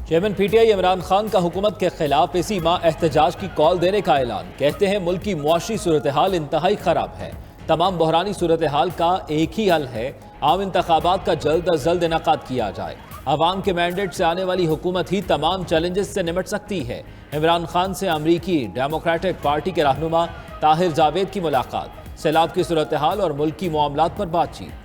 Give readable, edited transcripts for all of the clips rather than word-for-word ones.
Chairman PTI Imran Khan का हुकूमत के खिलाफ इसी माह एहतजाज की कॉल देने का ऐलान। कहते हैं मुल्क की मुआशी सूरत हाल इंतहाई खराब है। तमाम बहरानी सूरत हाल का एक ही हल है, आम इंतखाबात का जल्द अज जल्द इनेकाद किया जाए। अवाम के मैंडेट से आने वाली हुकूमत ही तमाम चैलेंजेस से निपट सकती है। इमरान खान से अमरीकी डेमोक्रेटिक पार्टी के रहनुमा ताहिर जावेद की मुलाकात, सैलाब की सूरत हाल और मुल्क की मामलात पर बातचीत।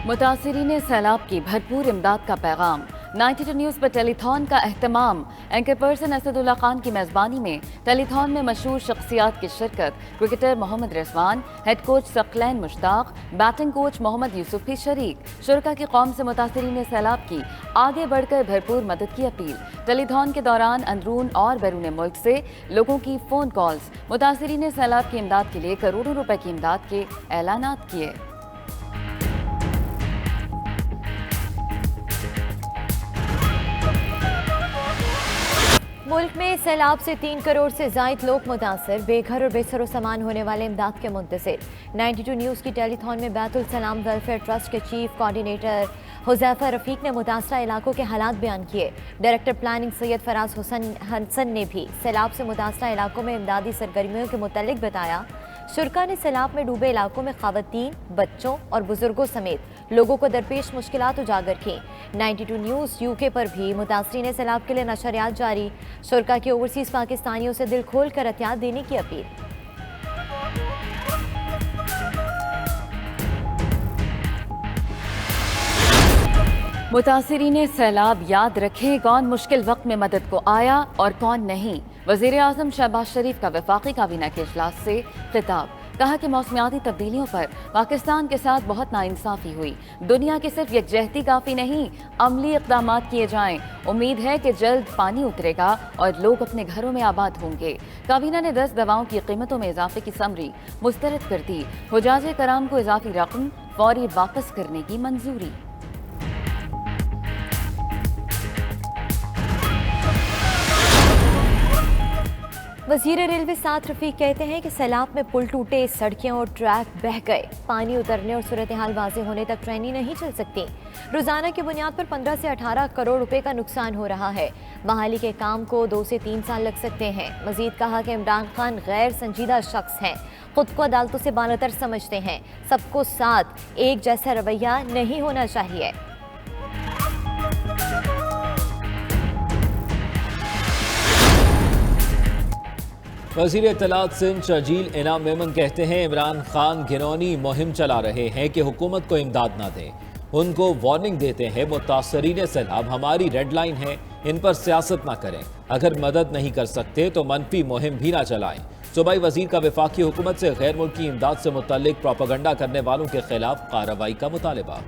मुतासिरीन सैलाब की भरपूर इमदाद का पैगाम। 92 न्यूज़ पर टेलीथॉन का एहतमाम। एंकर पर्सन असदुल्ला खान की मेज़बानी में टेलीथॉन में मशहूर शख्सियात की शिरकत। Cricketer Mohammad Rizwan, head coach Saqlain Mushtaq, batting coach Mohammad Yousuf भी शरीक। शुरका की कौम से मुतासिरीन सैलाब की आगे बढ़कर भरपूर मदद की अपील। टेलीथॉन के दौरान अंदरून और बैरून मुल्क से लोगों की फ़ोन कॉल्स। मुतासिरीन सैलाब की इमदाद के लिए करोड़ों रुपए की इमदाद के ऐलानात किए। मुल्क में सैलाब से 3 करोड़ से जायद लोग मुतासर, बेघर और बेसरो सामान होने वाले इमदाद के मुंतज़िर। 92 न्यूज़ की टेलीथॉन में बैतुल सलाम वेलफेयर ट्रस्ट के चीफ कोऑर्डिनेटर हुज़ैफा रफ़ीक ने मुतासरा इलाकों के हालात बयान किए। डायरेक्टर प्लानिंग सैयद फराज हसन ने भी सैलाब से मुतासरा इलाकों में इमदादी सरगर्मियों के मुतालिक बताया। शुरका ने सैलाब में डूबे इलाकों में ख़वातीन, बच्चों और बुजुर्गों समेत लोगों को दरपेश मुश्किलात उजागर की। 92 न्यूज़ यूके पर भी मुतासरीन सैलाब के लिए नशरियात जारी। शुरका की ओवरसीज़ पाकिस्तानियों से दिल खोल कर एहतियात देने की अपील। मुतासिरीन सैलाब याद रखें कौन मुश्किल वक्त में मदद को आया और कौन नहीं। वज़ीर आज़म शहबाज शरीफ का वफाकी काबीना के इजलास से खिताब। कहा कि मौसमियाती तब्दीलियों पर पाकिस्तान के साथ बहुत नाइंसाफ़ी हुई। दुनिया की सिर्फ यकजहती काफ़ी नहीं, अमली इक़दाम किए जाएं। उम्मीद है कि जल्द पानी उतरेगा और लोग अपने घरों में आबाद होंगे। काबीना ने 10 दवाओं की कीमतों में इजाफे की समरी मुस्तरद कर दी। हुजाज कराम को इजाफी रकम फौरी वापस करने की मंजूरी। वज़ीर रेलवे साद रफ़ीक कहते हैं कि सैलाब में पुल टूटे, सड़कें और ट्रैक बह गए। पानी उतरने और सूरत हाल वाज़ेह होने तक ट्रेनें नहीं चल सकती। रोज़ाना की बुनियाद पर 15 से 18 करोड़ रुपए का नुकसान हो रहा है। बहाली के काम को 2 से 3 साल लग सकते हैं। मज़ीद कहा कि इमरान खान गैर संजीदा शख्स हैं, खुद को अदालतों से बानतर समझते हैं। सबको साथ एक जैसा रवैया नहीं होना चाहिए। वज़ीर इत्तलात सिंध शजील इनाम मेमन कहते हैं इमरान खान घिनौनी मुहिम चला रहे हैं कि हुकूमत को इमदाद ना दें। उनको वार्निंग देते हैं मुतासरीन सैलाब हमारी रेड लाइन है, इन पर सियासत ना करें। अगर मदद नहीं कर सकते तो मनफी मुहिम भी ना चलाएं। सूबाई वज़ीर का वफाकी हुकूमत से गैर मुल्की इमदाद से मुतल्लिक प्रोपेगेंडा करने वालों के खिलाफ कार्रवाई का मुतालबा।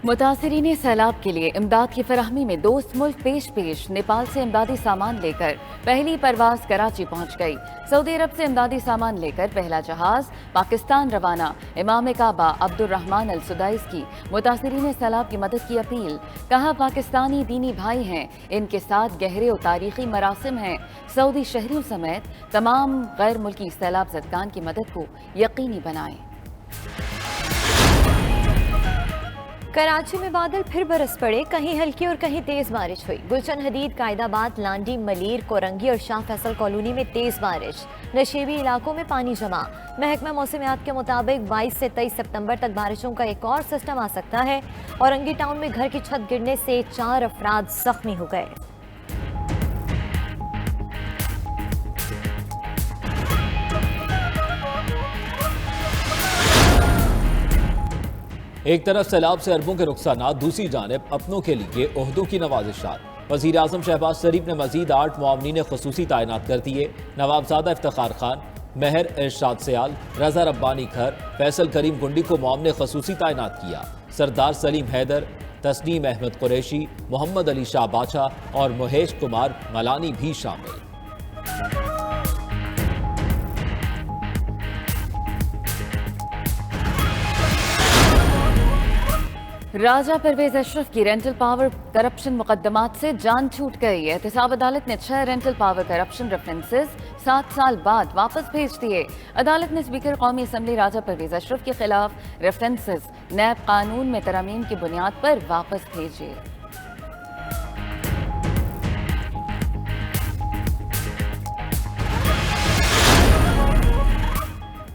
मुतासिरीन सैलाब के लिए इमदाद की फराहमी में दोस्त मुल्क पेश नेपाल से इमदादी सामान लेकर पहली परवाज कराची पहुंच गई। सऊदी अरब से इमदादी सामान लेकर पहला जहाज पाकिस्तान रवाना। इमाम काबा अब्दुर्रहमान अल सुदाइस की मुतासिरीन सैलाब की मदद की अपील। कहा पाकिस्तानी दीनी भाई हैं, इनके साथ गहरे और तारीखी मरासिम हैं। सऊदी शहरियों समेत तमाम गैर मुल्की सैलाब ज़दगान की मदद को यकीनी बनाएं। कराची में बादल फिर बरस पड़े, कहीं हल्की और कहीं तेज बारिश हुई। गुलशन हदीद, कायदाबाद, लांडी, मलीर, कोरंगी और शाह फैसल कॉलोनी में तेज बारिश। नशेबी इलाकों में पानी जमा। महकमा मौसमियात के मुताबिक 22 से 23 सितंबर तक बारिशों का एक और सिस्टम आ सकता है। औरंगी टाउन में घर की छत गिरने से 4 अफराद जख्मी हो गए। एक तरफ सैलाब से अरबों के नुकसानात, दूसरी जानिब अपनों के लिए ओहदों की नवाजिशात। वज़ीर आज़म शहबाज शरीफ ने मजीद 8 मुआवनीन ख़ुसूसी तैनात कर दिए। नवाबजादा इफ्तिखार खान, महर इरशाद सयाल, रजा रब्बानी खर, फैसल करीम गुंडी को मुआवने ख़ुसूसी तैनात किया। सरदार सलीम हैदर, तस्नीम अहमद कुरैशी, मोहम्मद अली शाह बादशाह और महेश कुमार मलानी भी शामिल। राजा परवेज अशरफ की रेंटल पावर करप्शन मुकदमात से जान छूट गई। एहतसाब अदालत ने 6 रेंटल पावर करप्शन रेफरेंसेस 7 साल बाद वापस भेज दिए। अदालत ने स्पीकर कौमी असम्बली राजा परवेज अशरफ के खिलाफ रेफरेंसेस नैब कानून में तरमीम की बुनियाद पर वापस भेजे।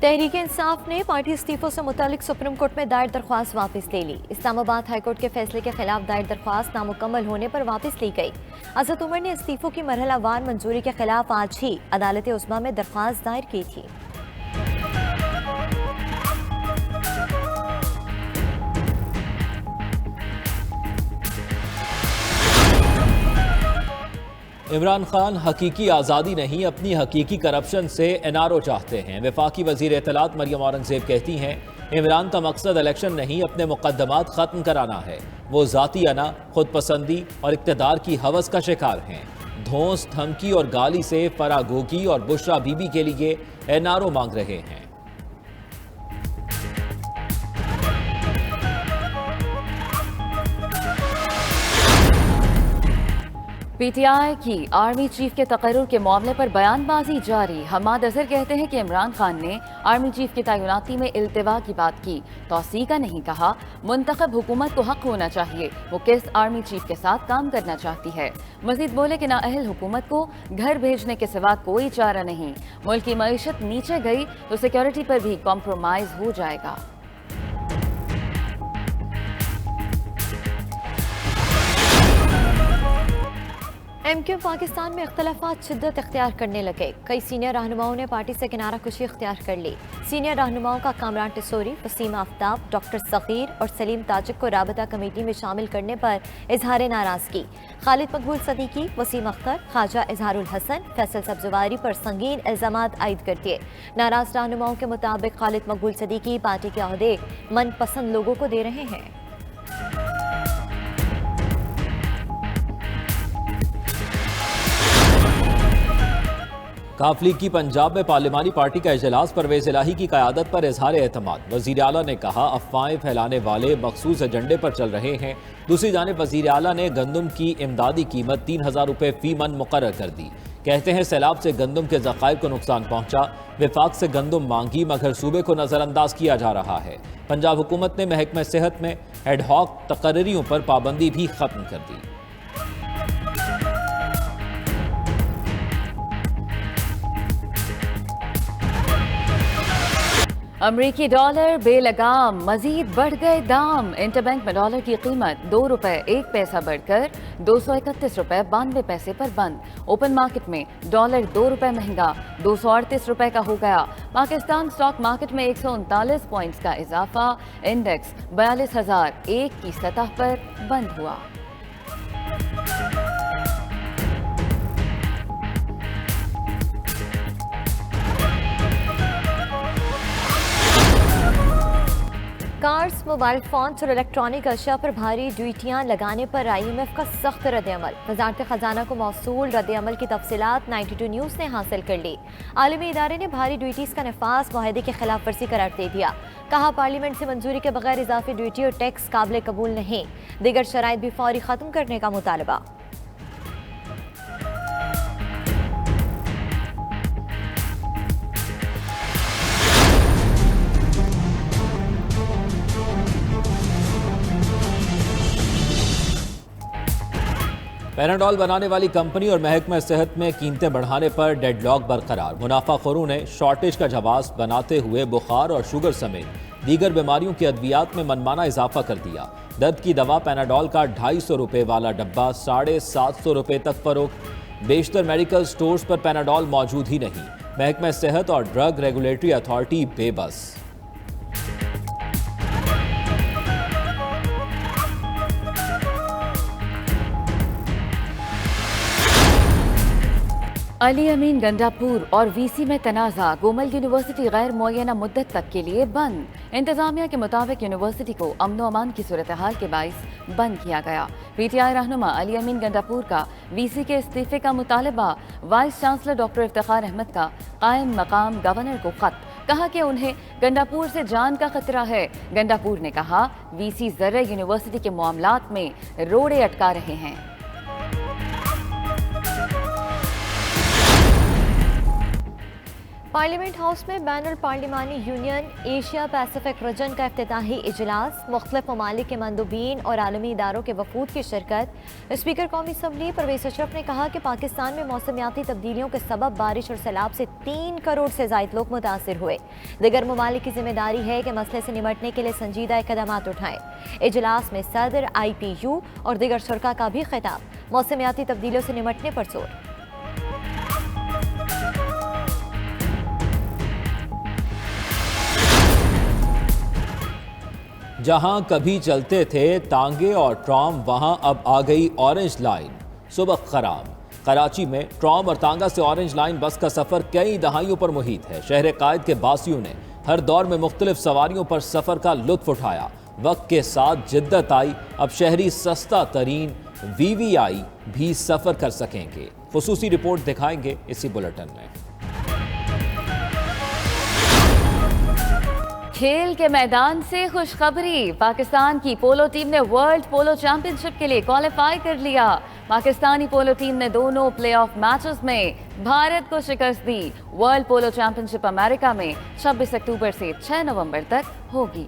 तहरीक इंसाफ ने पार्टी इस्तीफों से मुतालिक सुप्रीम कोर्ट में दायर दरख्वास्त वापस ले ली। इस्लामाबाद हाईकोर्ट के फैसले के खिलाफ दायर दरख्वास्त नामुकम्मल होने पर वापस ली गई। असद उमर ने इस्तीफों की मरहलावार मंजूरी के खिलाफ आज ही अदालत उज़्मा में दरख्वास्त दायर की थी। इमरान खान हकीकी आज़ादी नहीं अपनी हकीकी करप्शन से एनआरओ चाहते हैं। वफाकी वज़ीर इत्तलात मरियम औरंगज़ेब कहती हैं इमरान का मकसद इलेक्शन नहीं अपने मुकद्दमात ख़त्म कराना है। वो ज़ाती अना, खुद पसंदी और इक़्तिदार की हवस का शिकार हैं। धौंस, धमकी और गाली से फरागोगी और बुशरा बीबी के लिए एनआरओ मांग रहे हैं। पीटीआई की आर्मी चीफ के तकर्रुर के मामले पर बयानबाजी जारी। हमाद अजहर कहते हैं कि इमरान खान ने आर्मी चीफ की तैनाती में इल्तिवा की बात की, तौसीह का नहीं कहा। मुंतखब हुकूमत को हक होना चाहिए वो किस आर्मी चीफ के साथ काम करना चाहती है। मजीद बोले कि नाअहल हुकूमत को घर भेजने के सिवा कोई चारा नहीं। मुल्क की मईशत नीचे गई तो सिक्योरिटी पर भी कॉम्प्रोमाइज हो जाएगा। एमक्यू पाकिस्तान में इख्तलाफात शिद्दत इख्तियार करने लगे। कई सीनियर रहनुमाओं ने पार्टी से किनारा कुशी इख्तियार कर ली। सीनियर रहनुमाओं का कामरान टिसोरी, वसीम आफ्ताब, डॉक्टर सगीर और सलीम ताजिक को राबता कमेटी में शामिल करने पर इजहार नाराजगी। खालिद मकबूल सदीकी, वसीम अख्तर, ख्वाजा इजहारुल हसन, फैसल सब्जवारी पर संगीन इल्जामात आयद कर दिए। नाराज रहनुमाओं के मुताबिक खालिद मकबूल सदीकी पार्टी के अहदे मनपसंद लोगों को दे रहे हैं। काफली की पंजाब में पार्लिमानी पार्टी का इजलास परवेज इलाही की क़यादत पर इजहार एतमाद। वज़ीर आला ने कहा अफवाहें फैलाने वाले मखसूस एजेंडे पर चल रहे हैं। दूसरी जानिब वज़ीर आला ने गंदम की इमदादी कीमत 3000 रुपये फी मन मुकर्रर कर दी। कहते हैं सैलाब से गंदम के ज़खायर को नुकसान पहुंचा। विफाक से गंदम मांगी मगर सूबे को नज़रअंदाज किया जा रहा है। पंजाब हुकूमत ने महकमा सेहत में एडहॉक तकर्रियों पर पाबंदी भी खत्म कर दी। अमरीकी डॉलर बेलगाम मजीद बढ़ गए दाम। इंटरबैंक में डॉलर की कीमत 2 रुपए 1 पैसा बढ़कर 231 रुपए 92 पैसे पर बंद। ओपन मार्केट में डॉलर 2 रुपए महंगा 238 रुपए का हो गया। पाकिस्तान स्टॉक मार्केट में 139 पॉइंट्स का इजाफा। इंडेक्स 42,001 की सतह पर बंद हुआ। कार्स, मोबाइल फोन्स और इलेक्ट्रॉनिक अशिया पर भारी ड्यूटियां लगाने पर IMF का सख्त रद्द-ए-अमल। वज़ारत ख़जाना को मौसूल रद्द-ए-अमल की तफसीलात 92 न्यूज़ ने हासिल कर ली। आलमी इदारे ने भारी ड्यूटीज़ का नफाज मुआहदे की खिलाफ वर्जी करार दे दिया। कहा पार्लियामेंट से मंजूरी के बगैर इजाफी ड्यूटी और टैक्स काबिल कबूल नहीं। दीगर शराइत भी फौरी ख़त्म करने का मुतालबा। पैनाडोल बनाने वाली कंपनी और महकमा सेहत में कीमतें बढ़ाने पर डेडलॉक बरकरार। मुनाफाखोरों ने शॉर्टेज का जवाब बनाते हुए बुखार और शुगर समेत दीगर बीमारियों की अद्वियात में मनमाना इजाफा कर दिया। दर्द की दवा पैनाडोल का 250 रुपये वाला डब्बा 750 रुपये तक फरोख्त। बेशतर मेडिकल स्टोर्स पर पैनाडोल मौजूद ही नहीं। महकमा सेहत और ड्रग रेगुलेटरी अथॉरिटी बेबस। अली अमीन गंडापुर और VC में तनाज़ा। गोमल यूनिवर्सिटी गैर मुअय्यना मुद्दत तक के लिए बंद। इंतजामिया के मुताबिक यूनिवर्सिटी को अमन अमान की सूरत हाल के बाइस बंद किया गया। PTI रहनुमा अली अमीन गंडापुर का VC के इस्तीफे का मुतालबा। Vice chancellor doctor Iftikhar Ahmed का कायम मकाम गवर्नर को खत। कहा कि उन्हें गंडापुर से जान का खतरा है। गंडापुर ने कहा वीसी जर्रा यूनिवर्सिटी के मामलात में रोड़े अटका रहे हैं। पार्लियामेंट हाउस में बैनुल पार्लिमानी यूनियन एशिया पैसिफिक रीजन का इफ्तिताही इजलास, मुख्तलिफ ममालिक के मंदूबीन और आलमी इदारों के वफूद की शिरकत। स्पीकर कौमी असम्बली परवेज अशरफ ने कहा कि पाकिस्तान में मौसमियाती तब्दीलियों के सबब बारिश और सैलाब से 3 करोड़ से ज़ायद लोग मुतासिर हुए। दिगर ममालिक की जिम्मेदारी है कि मसले से निमटने के लिए संजीदा इक़दाम उठाएं। इजलास में सदर, IPU और दिगर शुरका का भी खिताब, मौसमियाती तब्दीलियों से निमटने पर जोर। जहां कभी चलते थे तांगे और ट्राम, वहां अब आ गई ऑरेंज लाइन। सुबह खराम। कराची में ट्राम और तांगा से ऑरेंज लाइन बस का सफर कई दहाइयों पर मुहित है। शहर कायद के बासियों ने हर दौर में मुख्तलिफ सवारियों पर सफर का लुत्फ उठाया। वक्त के साथ जिद्दत आई, अब शहरी सस्ता तरीन VVI भी सफर कर सकेंगे। खुसूसी रिपोर्ट दिखाएंगे इसी बुलेटिन में। खेल के मैदान से खुशखबरी, पाकिस्तान की पोलो टीम ने वर्ल्ड पोलो चैंपियनशिप के लिए क्वालिफाई कर लिया। पाकिस्तानी पोलो टीम ने दोनों प्लेऑफ मैचेस में भारत को शिकस्त दी। वर्ल्ड पोलो चैंपियनशिप अमेरिका में 26 अक्टूबर से 6 नवंबर तक होगी।